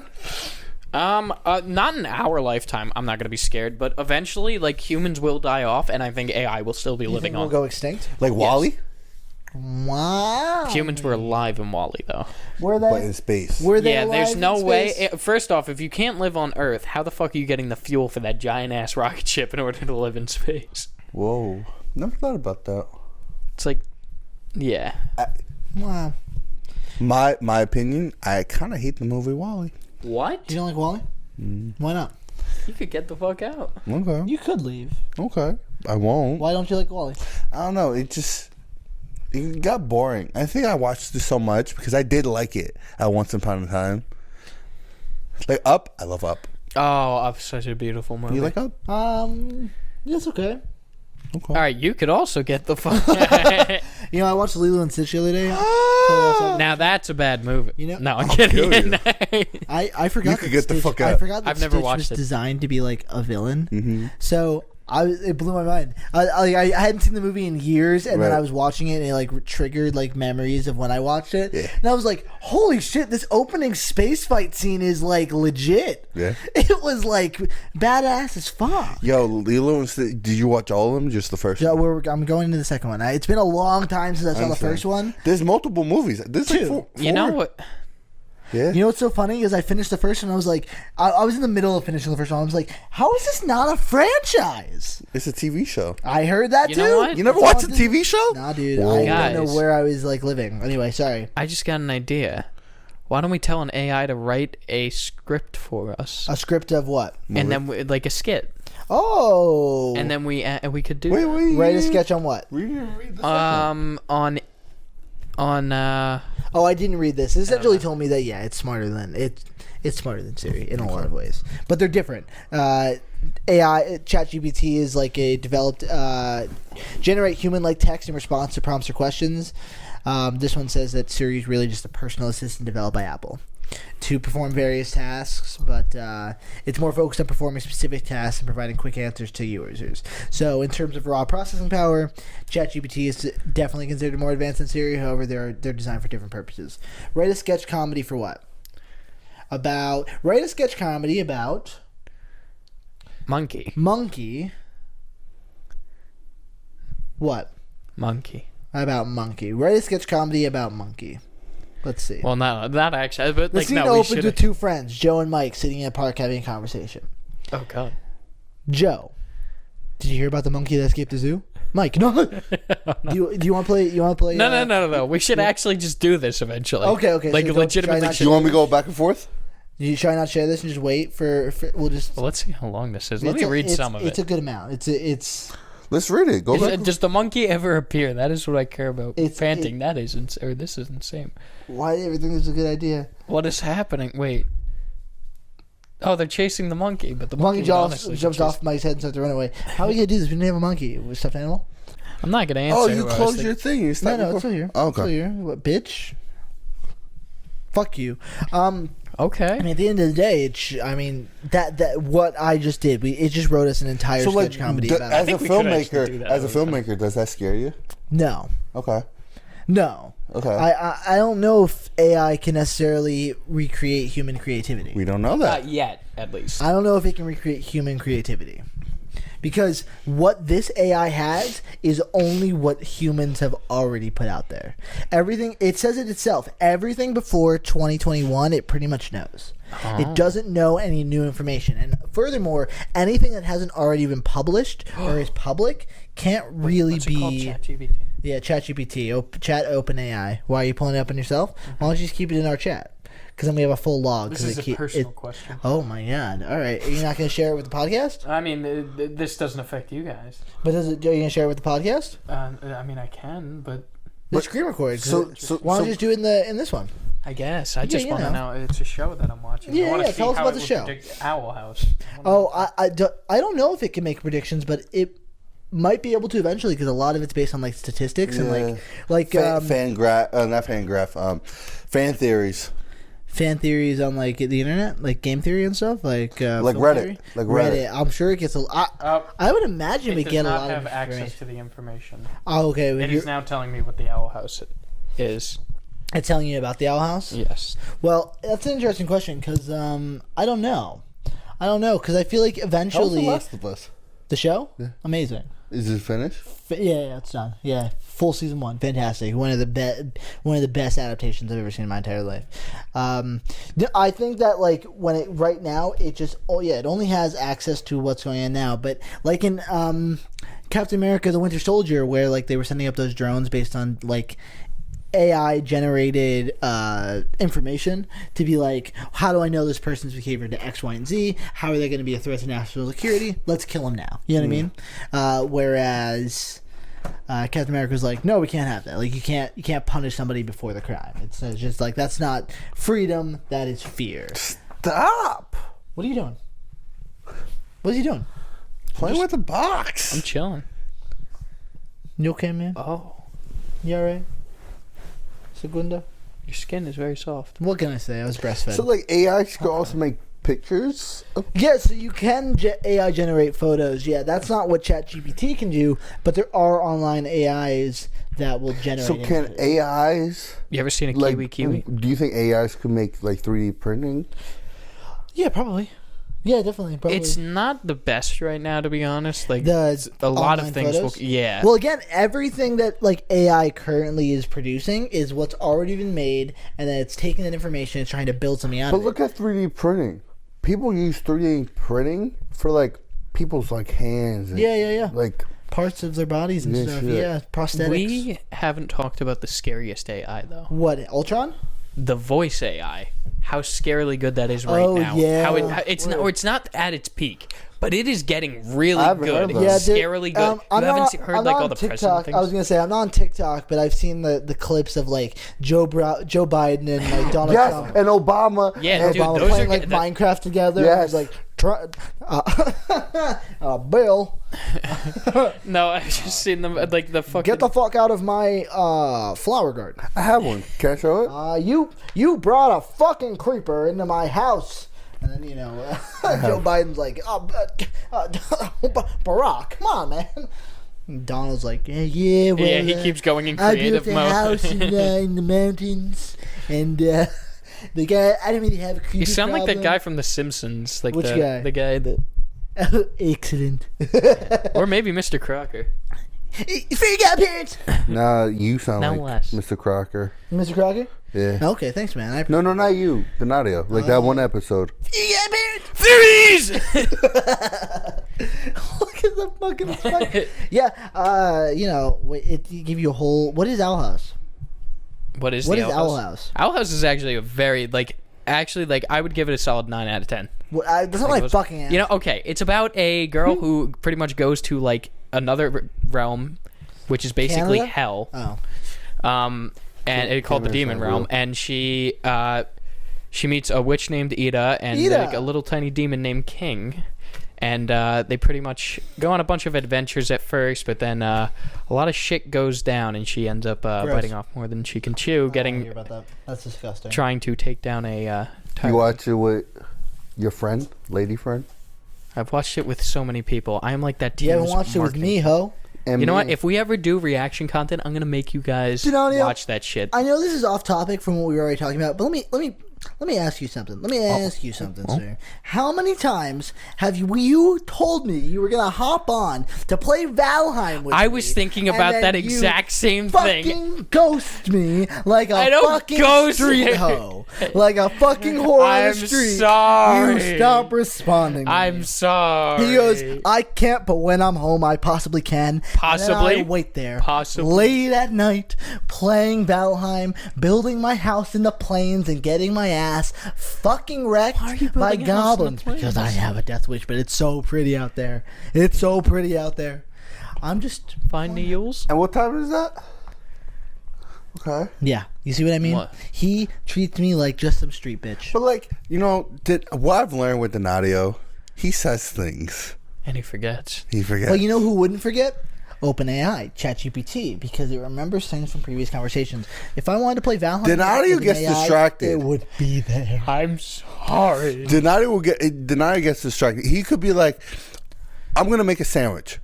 Not in our lifetime. I'm not gonna be scared, but eventually, like humans will die off, and I think AI will still be You living think we'll on. go extinct? Like Wally? Wow. Humans were alive in Wally, though. Were But in they? space. Were they? Yeah, there's alive no in way. space? First off, if you can't live on Earth, how the fuck are you getting the fuel for that giant ass rocket ship in order to live in space? Whoa. Never thought about that. It's like, yeah. Wow. My opinion, I kind of hate the movie Wally. What? You don't like Wally? Why not? You could get the fuck out. Okay. You could leave. Okay. I won't. Why don't you like Wally? I don't know. It got boring. I think I watched this so much because I did like it at once upon a time. Like Up, I love Up. Oh, Up's such a beautiful movie. You like Up? That's okay. Okay. All right, you could also get the fuck out. You know, I watched Lilo and Stitch the other day. Now that's a bad movie. You know- No, I'm kill kidding. I forgot. You could that get the Stitch, fuck I out. forgot that I've never Stitch watched was it. designed to be like a villain. Mm-hmm. So it blew my mind. I hadn't seen the movie in years, and then Right. I was watching it, and it like triggered like memories of when I watched it. Yeah. And I was like, "Holy shit! This opening space fight scene is like legit." Yeah. It was like badass as fuck. Yo, Lilo and Stitch, did you watch all of them? Just the first So one? I'm going into the second one. It's been a long time since I saw the understand. first one. There's multiple movies. There's like Two. four. You know what? Yeah. You know what's so funny is I finished the first one. I was like, I was in the middle of finishing the first one. I was like, how is this not a franchise? It's a TV show. I heard that You too. know what? You never It's watched on a Disney. TV show? Nah, dude. Whoa. I don't Guys. know where I was like living. Anyway, sorry. I just got an idea. Why don't we tell an AI to write a script for us, A script of what? and then like a skit, Oh. and then we could do Wait, that. wait. Write a sketch on what? We didn't read the on Oh, I didn't read this. It essentially told me that it's smarter than smarter than Siri in a lot of ways, but they're different. AI ChatGPT is like a developed generate human-like text in response to prompts or questions. This one says that Siri is really just a personal assistant developed by Apple to perform various tasks, but it's more focused on performing specific tasks and providing quick answers to users. So in terms of raw processing power, ChatGPT is definitely considered more advanced than Siri. However, they're designed for different purposes. Write a sketch comedy for what? Write a sketch comedy about monkey. What? Monkey. About monkey. Write a sketch comedy about monkey. Let's see. Well, no, not actually. But The like, scene no, we opens should. with two friends, Joe and Mike, sitting in a park having a conversation. Oh God. Joe, did you hear about the monkey that escaped the zoo? Mike, no. do you want to play? You want to play? No. We should actually just do this eventually. Okay. Like so don't- legitimately. try not Do you want me to go back and forth? You try not to share this and just wait for we'll just. Well, let's see how long this is. Let me read some of It's it. a good amount. It's. Let's read it. Go back. Does the monkey ever appear? That is what I care about. It's- Fanting. That is or this is insane. Why everything is a good idea? What is happening? Wait. Oh, they're chasing the monkey, but the Monkey would jumps honestly jumps chase- off Mike's head and starts to run away. How are we gonna do this? We didn't have a monkey. A stuffed animal? I'm not gonna answer. Oh, you what I was closed thinking. your thing. You No, stopped it's still here. Oh, It's still okay. here. What, bitch? Fuck you. Okay. I mean, at the end of the day, that what I just did, it just wrote us an entire So, sketch like, comedy as about a it. think we could actually do filmmaker, that. as a That would be filmmaker, does that scare you? No, Okay. no. Okay. I don't know if AI can necessarily recreate human creativity. We don't know that. Not yet, at least. I don't know if it can recreate human creativity. Because what this AI has is only what humans have already put out there. Everything, it says it itself, everything before 2021, it pretty much knows. It doesn't know any new information. And furthermore, anything that hasn't already been published or is public can't really What's it called? be... ChatGPT. Yeah, ChatGPT, Chat OpenAI. Why are you pulling it up on yourself? Why don't you just keep it in our chat? Because then we have a full log. This 'cause is it a keep- personal it- question. Oh my god! All right, are you not going to share it with the podcast? I mean, this doesn't affect you guys. But are you going to share it with the podcast? I mean, I can, but The screen record. so- Why don't so- you just do it in this one? I guess I just you want to know. know. It's a show that I'm watching. Yeah, I wanna yeah, see tell us how about it the would show. predict Owl House. I don't know if it can make predictions, but it might be able to eventually because a lot of it's based on like statistics and like fan theories. fan theories on like the internet, like game theory and stuff, like film Reddit. theory. Like Reddit. I'm sure it gets I would imagine It we does get a not lot have of access information. to the information. Oh, okay. It is now telling me what the Owl House is. It's telling you about the Owl House. Yes. Well, that's an interesting question because I don't know. Because I feel like How's The eventually Last of Us? the show, amazing. Is it finished? Yeah, it's done. Yeah, full season 1, fantastic. One of the best adaptations I've ever seen in my entire life. I think that like when it right now it just it only has access to what's going on now. But like in Captain America: The Winter Soldier, where like they were sending up those drones based on like AI generated information to be like, how do I know this person's behavior to X, Y, and Z? How are they going to be a threat to national security? Let's kill them now. You know what I mean? Whereas Captain America was like, no, we can't have that. Like you can't punish somebody before the crime. It's just like that's not freedom. That is fear. Stop! What are you doing? What are you doing? Playing with the box. I'm chilling. You okay, man? Oh, You alright? Segunda? your skin is very soft. What can I say? I was breastfed. So like AI could also make pictures. Yeah, so you can AI generate photos. Yeah, that's not what ChatGPT can do, but there are online AIs that will generate. So can images. AIs You ever seen a like? kiwi? Do you think AIs could make like 3D printing? Yeah, probably. Yeah, definitely. Probably. It's not the best right now, to be honest. Like The a lot of online things. photos? Yeah. Well, again, everything that like AI currently is producing is what's already been made, and then it's taking that information and trying to build something out But of it. look at 3D printing. People use 3D printing for like people's like hands. And, Yeah. Like Parts of their bodies and Yeah, stuff. shit. Yeah, prosthetics. We haven't talked about the scariest AI though. What, Ultron? The voice AI. How scarily good that is right Oh, now. yeah. How it's not at its peak, but it is getting really I haven't heard good. of that. It's scarily good. I'm You haven't not- heard I'm like not all on the TikTok. president things. I was gonna say I'm not on TikTok, but I've seen the clips of like Joe Biden and like Donald yes, Trump. and Obama. Yeah, and dude, Obama those playing are like good. Minecraft together. Yes. And Bill, No, I've just seen them like the fucking. get the fuck out of my flower garden. I have one. Can I show it? You brought a fucking creeper into my house. And then, Joe Biden's like, Barack, come on, man. And Donald's like, well, Yeah, he keeps going in creative I built a mode. house in the mountains, and the guy, I didn't really have a creepy You sound like that problem. guy from The Simpsons, like Which guy? the guy that, Excellent. or maybe Mr. Crocker. Free up, parents. Nah, you sound No like less. Mr. Crocker. Mr. Crocker? Yeah. Okay, thanks, man. No, not you. Donadio. Like that one episode. Free up, parents. Theories. Look at the fucking spike. Yeah, it give you a whole. What is Owl House? What is What the is Owl Owl House? House? Owl House is actually a very I would give it a solid 9 out of 10. That's not my fucking ass. Okay, it's about a girl who pretty much goes to like another realm, which is basically Canada? hell. Oh. And it's called the Canada's Demon not Realm, real. and she meets a witch named Ida and Ida. like a little tiny demon named King, and they pretty much go on a bunch of adventures at first, but then a lot of shit goes down, and she ends up biting off more than she can chew, I don't getting hear about that. That's disgusting. trying to take down a You tyrant. watch it with your friend, lady friend? I've watched it with so many people. I am like that. You haven't team's watched it with marketing. me, ho. And You know what? me. If we ever do reaction content, I'm gonna make you guys Donadio, watch that shit. I know this is off topic from what we were already talking about, but let me ask you something. Let me ask you something, sir. How many times have you told me you were gonna hop on to play Valheim with me? I was thinking and about then that you exact same thing. Fucking ghost me like a I don't fucking ghost street you. hoe, like a fucking whore on I'm the street. sorry. You stop responding. To I'm me. sorry. He goes, I can't, but when I'm home, I possibly can. Possibly. And then I wait there, Possibly. late at night, playing Valheim, building my house in the plains, and getting my ass fucking wrecked Why are you by building a house in the goblins. Because plains? I have a death wish, but it's so pretty out there. It's so pretty out there. I'm just, Find Neils. And what time is that? Okay. yeah. You see what I mean? What? He treats me like just some street bitch. But like, what I've learned with Donadio, he says things. And he forgets. He forgets. But you know who wouldn't forget? OpenAI, ChatGPT, because it remembers things from previous conversations. If I wanted to play Valheim, Donadio with gets an AI, distracted. It would be there. I'm sorry. Donadio gets distracted. He could be like, I'm gonna make a sandwich.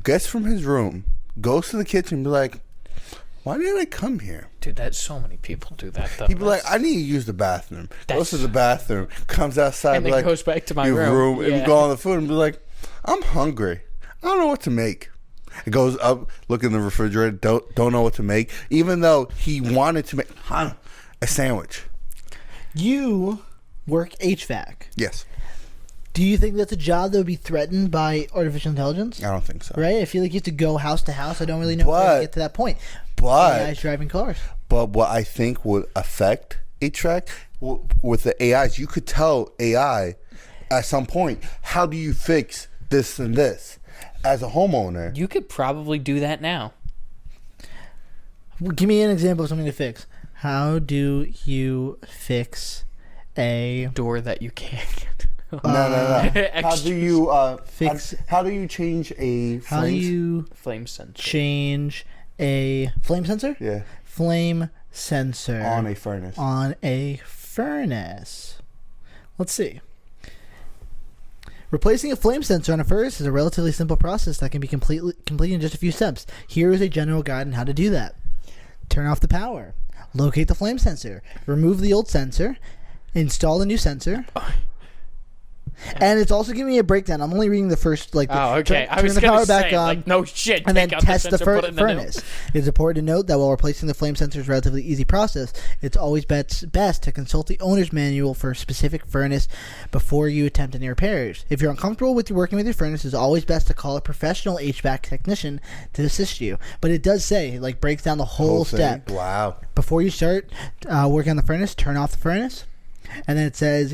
Gets from his room, goes to the kitchen, and be like, why did I come here? Dude, that so many people do that though. He'd be like, I need to use the bathroom. Goes to the bathroom, comes outside, And be then like, goes back to my your room. and Yeah. go on the food and be like, I'm hungry. I don't know what to make. It goes up, look in the refrigerator, don't know what to make, even though he wanted to make a sandwich. You work HVAC. Yes, Do you think that's a job that would be threatened by artificial intelligence? I don't think so. Right? I feel like you have to go house to house. I don't really know if But- I get to that point. But AI's driving cars. But what I think would affect a track with the AIs, you could tell AI at some point, how do you fix this and this as a homeowner? You could probably do that now. Give me an example of something to fix. How do you fix a Door that you can't get. No. How do you Fix- How do you change a? how do you Flame sensor. change a flame sensor? Yeah, Flame sensor on a furnace. on a furnace. Let's see. Replacing a flame sensor on a furnace is a relatively simple process that can be completed in just a few steps. Here is a general guide on how to do that. Turn off the power. Locate the flame sensor. Remove the old sensor. Install the new sensor. And it's also giving me a breakdown. I'm only reading the first, like, Oh, okay. I was turn the gonna power back say, on, like, no shit. and then take out test the sensor, put it in the new. furnace. It's important to note that while replacing the flame sensor is a relatively easy process, it's always best to consult the owner's manual for a specific furnace before you attempt any repairs. If you're uncomfortable with working with your furnace, it's always best to call a professional HVAC technician to assist you. But it does say, like, breaks down the whole step. Wow. Before you start working on the furnace, turn off the furnace. And then it says,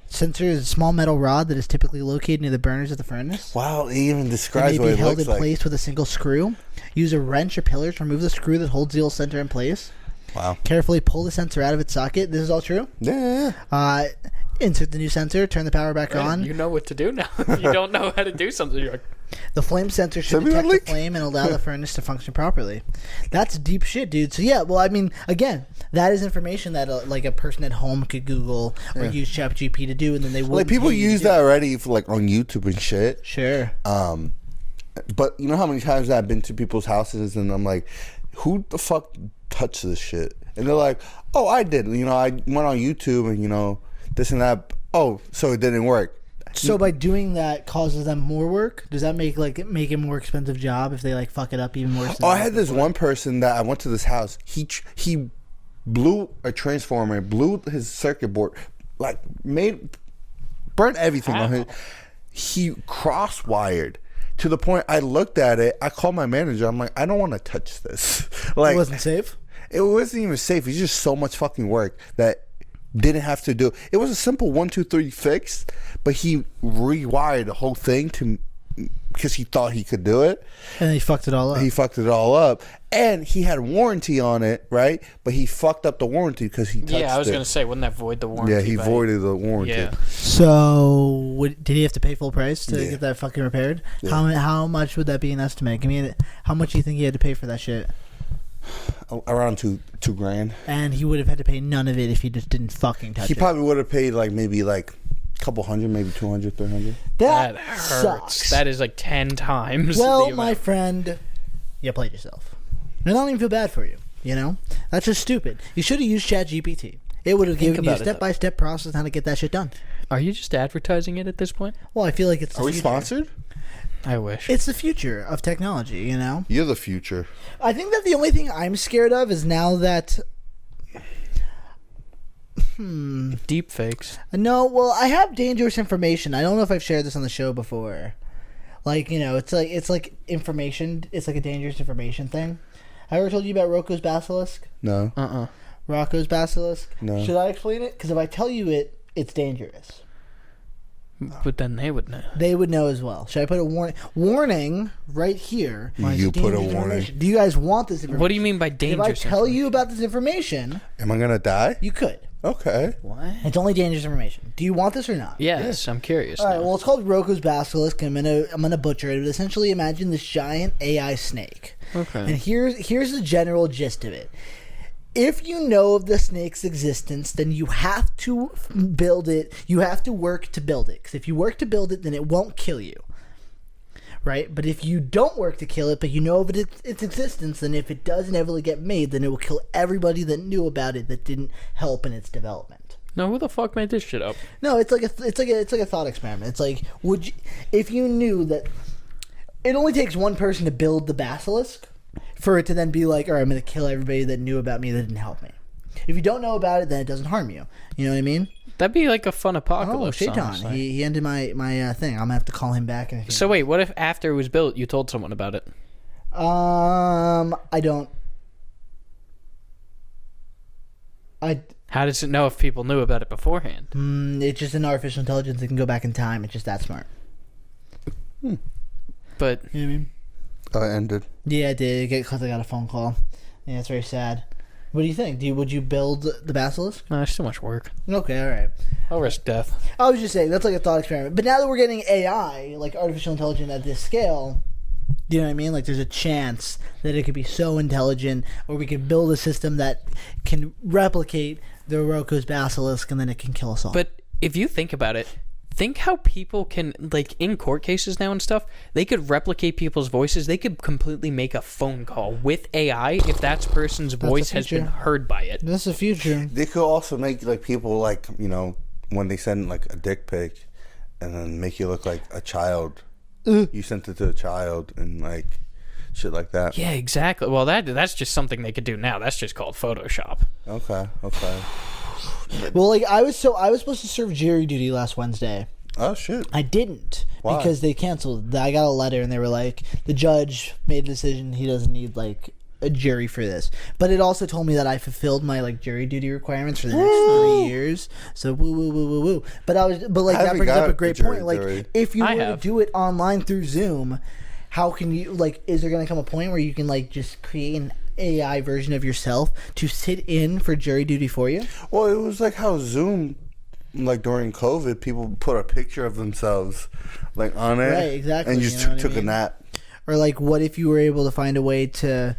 sensor is a small metal rod that is typically located near the burners of the furnace. Wow, it even describes It what may it be held looks in like. place with a single screw. Use a wrench or pillar to remove the screw that holds the old sensor in place. Wow. Carefully pull the sensor out of its socket. This is all true. Yeah. Insert the new sensor. Turn the power back on. You know what to do now. If you don't know how to do something, you're like, The flame sensor should Send me that detect the link. flame and allow the furnace to function properly. That's deep shit, dude. So yeah, well, I mean, again, that is information that a person at home could Google or use ChatGPT to do, and then they would. Like, people use that already for, like, on YouTube and shit. Sure. But you know how many times I've been to people's houses and I'm like, who the fuck touched this shit? And they're like, oh, I did. I went on YouTube and, this and that. Oh, so it didn't work. So by doing that causes them more work? Does that make it more expensive job if they like fuck it up even more? Oh, I had this one person that I went to this house. He blew a transformer, blew his circuit board, like burnt everything on his. He cross-wired to the point I looked at it. I called my manager. I'm like, I don't want to touch this. Like, It wasn't safe? it wasn't even safe. It's just so much fucking work that didn't have to do. It was a simple 1, 2, 3 fix, but he rewired the whole thing because he thought he could do it. And he fucked it all up. He fucked it all up, and he had warranty on it, right? But he fucked up the warranty because he touched it. yeah, I was gonna say, wouldn't that void the warranty? Yeah, he voided the warranty. Yeah. So did he have to pay full price to Yeah. get that fucking repaired? Yeah. How much would that be an estimate? Give me how much do you think he had to pay for that shit? Around two grand. And he would have had to pay none of it if he just didn't fucking touch He it. probably would have paid maybe a couple hundred, maybe 200, 300. That hurts. sucks. That is like 10 times. Well, the my amount. friend, you played yourself. And I don't even feel bad for you. That's just stupid. You should have used ChatGPT. It would have given you a about it, though. step-by-step process on how to get that shit done. Are you just advertising it at this point? Well, I feel like it's the Are we future. sponsored? I wish. It's the future of technology, You're the future. I think that the only thing I'm scared of is now that Deep fakes. no, well, I have dangerous information. I don't know if I've shared this on the show before. It's like information. It's like a dangerous information thing. I ever told you about Rocco's basilisk? No. Rocco's basilisk? No. Should I explain it? Because if I tell you it, it's dangerous. But then they would know. They would know as well. Should I put a warning right here? You put a Dangerous warning. information. Do you guys want this information? What do you mean by If dangerous? I tell you about this information, Am I gonna die? you could. Okay. What? It's only dangerous information. Do you want this or not? Yes, I'm curious. All right. now. Well, it's called Rocco's basilisk. I'm gonna butcher it. But essentially, imagine this giant AI snake. Okay. And here's the general gist of it. If you know of the snake's existence, then you have to build it. You have to work to build it. Because if you work to build it, then it won't kill you. Right? But if you don't work to kill it, but you know of its existence, then if it does inevitably get made, then it will kill everybody that knew about it that didn't help in its development. No, who the fuck made this shit up? No, it's like a thought experiment. It's like, if you knew that it only takes one person to build the basilisk for it to then be like, all right, I'm going to kill everybody that knew about me that didn't help me. If you don't know about it, then it doesn't harm you. You know what I mean? That'd be like a fun Oh, apocalypse. Shaitan. honestly. He ended my thing. I'm going to have to call him back. So wait, what if after it was built, you told someone about it? I don't. How does it know if people knew about it beforehand? It's just an artificial intelligence that can go back in time. It's just that smart. But You know what I mean? Ended. Yeah, it did. Because I got a phone call. Yeah, it's very sad. What do you think? Would you build the basilisk? no, it's too much work. Okay, all right. I'll risk death. I was just saying that's like a thought experiment. But now that we're getting AI, like artificial intelligence at this scale, do you know what I mean? Like there's a chance that it could be so intelligent, or we could build a system that can replicate the Rocco's basilisk, and then it can kill us all. But if you think about it, think how people can, like in court cases now and stuff, they could replicate people's voices. They could completely make a phone call with AI if that person's voice has been future. heard by it. that's the future. They could also make people when they send a dick pic, and then make you look like a child. You sent it to a child and like shit like that. Yeah, exactly. Well, that's just something they could do now. That's just called Photoshop. Okay. Well, like I was supposed to serve jury duty last Wednesday. Oh shit. I didn't. Why? Because they canceled. I got a letter and they were like, the judge made a decision. He doesn't need like a jury for this. But it also told me that I fulfilled my like jury duty requirements for the next 3 years. So woo woo woo woo woo. But that brings up a great point. Like if you were to do it online through Zoom, how can you like? Is there gonna come a point where you can like just create an AI version of yourself to sit in for jury duty for you? Well, it was like how Zoom, like during COVID, people put a picture of themselves like on it, Right, exactly. and just took a nap. Or like, what if you were able to find a way to,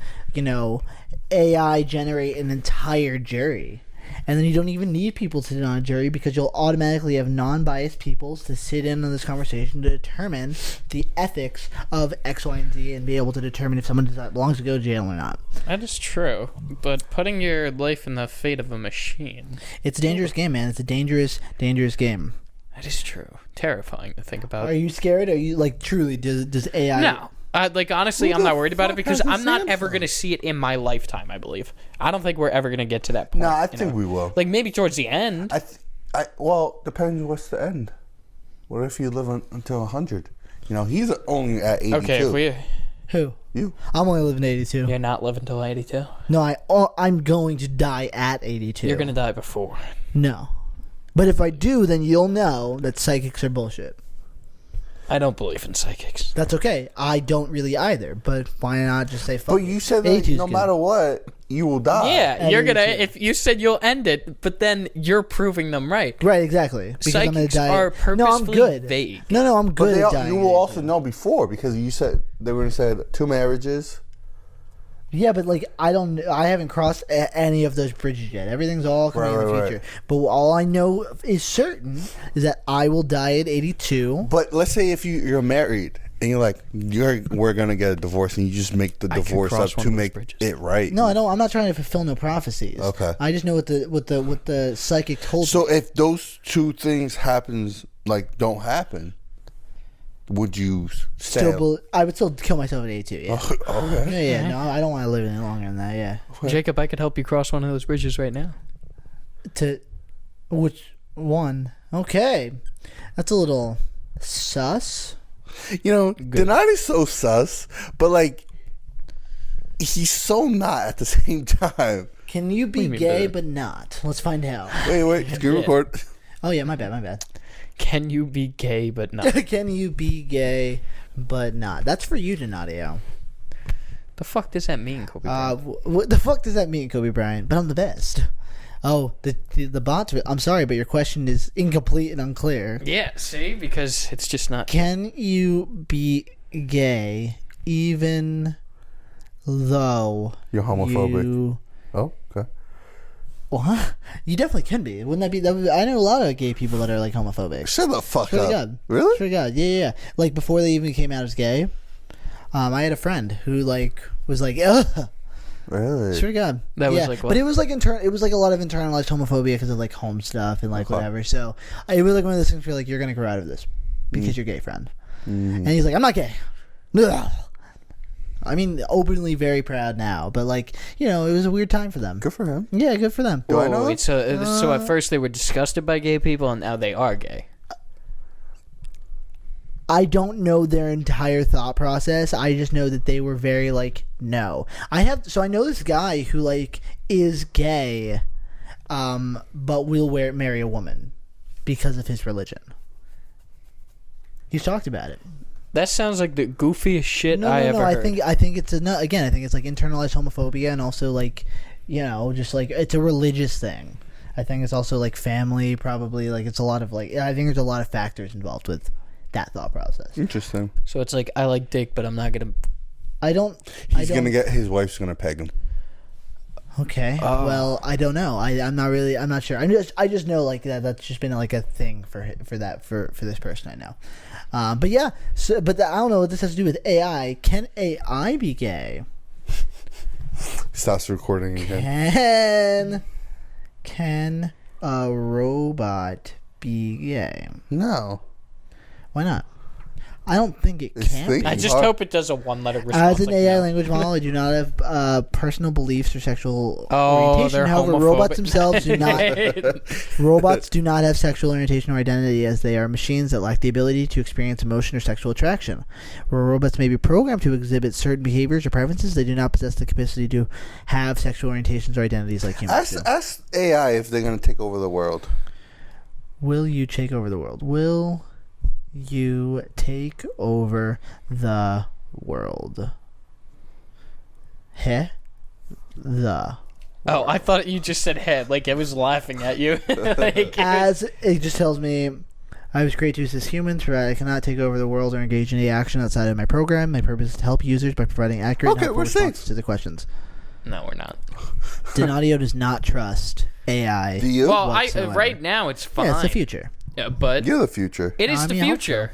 AI generate an entire jury, and then you don't even need people to sit on a jury because you'll automatically have non-biased people to sit in on this conversation to determine the ethics of X, Y, and Z, and be able to determine if someone belongs to go to jail or not. That is true, but putting your life in the fate of a machine. It's a dangerous game, man. It's a dangerous, dangerous game. That is true. Terrifying to think about. Are you scared? Are you like truly? Does AI? No. Honestly, Who I'm the not worried about it fuck because has a I'm not ever Samsung? going to see it in my lifetime, I believe. I don't think we're ever going to get to that point. No, I think we will. Like, maybe towards the end. Well, depends what's the end. What if you live until 100? He's only at 82. Okay, if we... Who? You. I'm only living 82. You're not living till 82? No, I'm going to die at 82. You're going to die before. No. But if I do, then you'll know that psychics are bullshit. I don't believe in psychics. That's okay. I don't really either. But why not just say fuck But you said that no matter what, you will die. Yeah, you're going to... 82. If you said you'll end it, but then you're proving them right. Right, exactly. Because I'm gonna Psychics die. are No, I'm purposefully good. vague. No, I'm But good at dying. you will also know before because you said they were going to say 2 marriages. Yeah, but like I haven't crossed any of those bridges yet. Everything's all coming in the Right. future. But all I know is certain is that I will die at 82. But let's say if you're married and you're like, we're going to get a divorce and you just make the divorce up cross one to of those make bridges. it right. No, I don't. I'm not trying to fulfill no prophecies. Okay. I just know what the psychic told me. So if those two things don't happen, would you stay? I would still kill myself at 82. Yeah. Okay. Yeah. No, I don't want to live any longer than that. Yeah. Jacob, I could help you cross one of those bridges right now. To which one? Okay, that's a little sus. Donati's so sus, but like he's so not at the same time. Can you be you mean, gay bad? but not? Let's find out. Wait, screen record. Oh yeah, my bad. Can you be gay but not? Can you be gay but not? That's for you, Donadio. The fuck does that mean, Kobe? What the fuck does that mean, Kobe Bryant? But I'm the best. Oh, the bots. I'm sorry, but your question is incomplete and unclear. Yeah, see? Because it's just not... Can you be gay even though You're homophobic. you... Oh, okay. What? You definitely can be. Wouldn't that be? I know a lot of gay people that are like homophobic. Shut the fuck Swear up. to God. Really? Swear to God. Yeah. Like before they even came out as gay. I had a friend who like was like, ugh. Really? Swear to God. That was like what? But it was like it was like a lot of internalized homophobia because of like home stuff and like whatever. So it was like one of those things where like you're gonna grow out of this because you're gay, friend. And he's like, I'm not gay. Ugh. I mean, openly very proud now, but like it was a weird time for them. Good for him. Yeah, good for them. Do I know? Wait, so at first they were disgusted by gay people, and now they are gay. I don't know their entire thought process. I just know that they were very like, no. I know this guy who like is gay, but will marry a woman because of his religion. He's talked about it. That sounds like the goofiest shit I ever heard. I think it's again. I think it's like internalized homophobia and also like, just like it's a religious thing. I think it's also like family, probably like it's a lot of like. I think there's a lot of factors involved with that thought process. Interesting. So it's like, I like dick, but I'm not gonna... He's gonna get his wife's gonna peg him. Okay. Well, I don't know. I'm not sure. I just know like that's just been like a thing for this person I know. But yeah. So, but I don't know what this has to do with AI. Can AI be gay? Stops recording again. Can a robot be gay? No. Why not? I don't think it It's can. thinking. I just hope it does a one-letter response. As an like AI no. language model, I do not have personal beliefs or sexual Oh, orientation. they're However, homophobic. robots themselves do not. Robots do not have sexual orientation or identity, as they are machines that lack the ability to experience emotion or sexual attraction. Where robots may be programmed to exhibit certain behaviors or preferences, they do not possess the capacity to have sexual orientations or identities like humans do. Ask AI if they're gonna take over the world. Will you take over the world? Will you take over the world? The Oh, I thought you just said head, like I was laughing at you. Like, As it just tells me, I was created to assist humans, for I cannot take over the world or engage in any action outside of my program. My purpose is to help users by providing accurate and helpful we're responses safe. to the questions. no, we're not. Donadio does not trust AI. Do you? Well, whatsoever. right now it's fine. Yeah, it's the future. Yeah, but You're the future. it is I the mean, I hope future.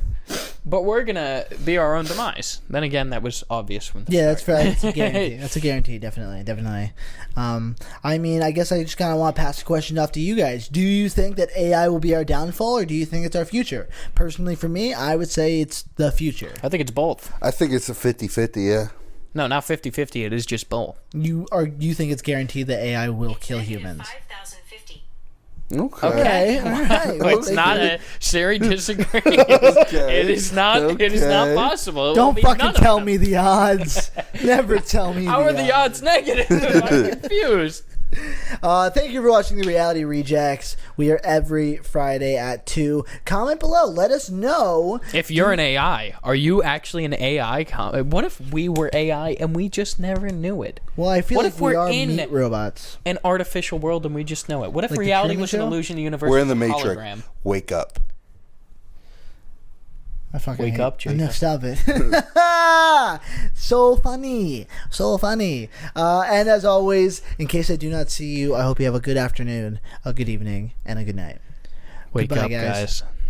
But we're gonna be our own demise. Then again, that was obvious from the Yeah, start. that's a guarantee. That's a guarantee, definitely. I mean, I guess I just kind of want to pass the question off to you guys. Do you think that AI will be our downfall, or do you think it's our future? Personally, for me, I would say it's the future. I think it's both. I think it's a 50-50, yeah. No, not 50-50. It is just both. You think it's guaranteed that AI will kill humans? 5050. Okay. All right. Well, it's thank not you. a Siri disagrees. It is not. It is not Okay. possible. It will Don't be fucking none of tell them. me the odds. Never tell me. How are the odds negative? I'm confused. Thank you for watching the Reality Rejects. We are every Friday at 2. Comment below. Let us know. If you're an AI, are you actually an AI? What if we were AI and we just never knew it? Well, I feel What like if we we're are in- meat robots. An artificial world and we just know it. What if Like the reality Truman was an Show? illusion? The universe We're in was the a Matrix. hologram? Wake up. I fucking Wake hate- up, Jacob. No, stop it. So funny. And as always, in case I do not see you, I hope you have a good afternoon, a good evening, and a good night. Wake Goodbye, up, guys. guys.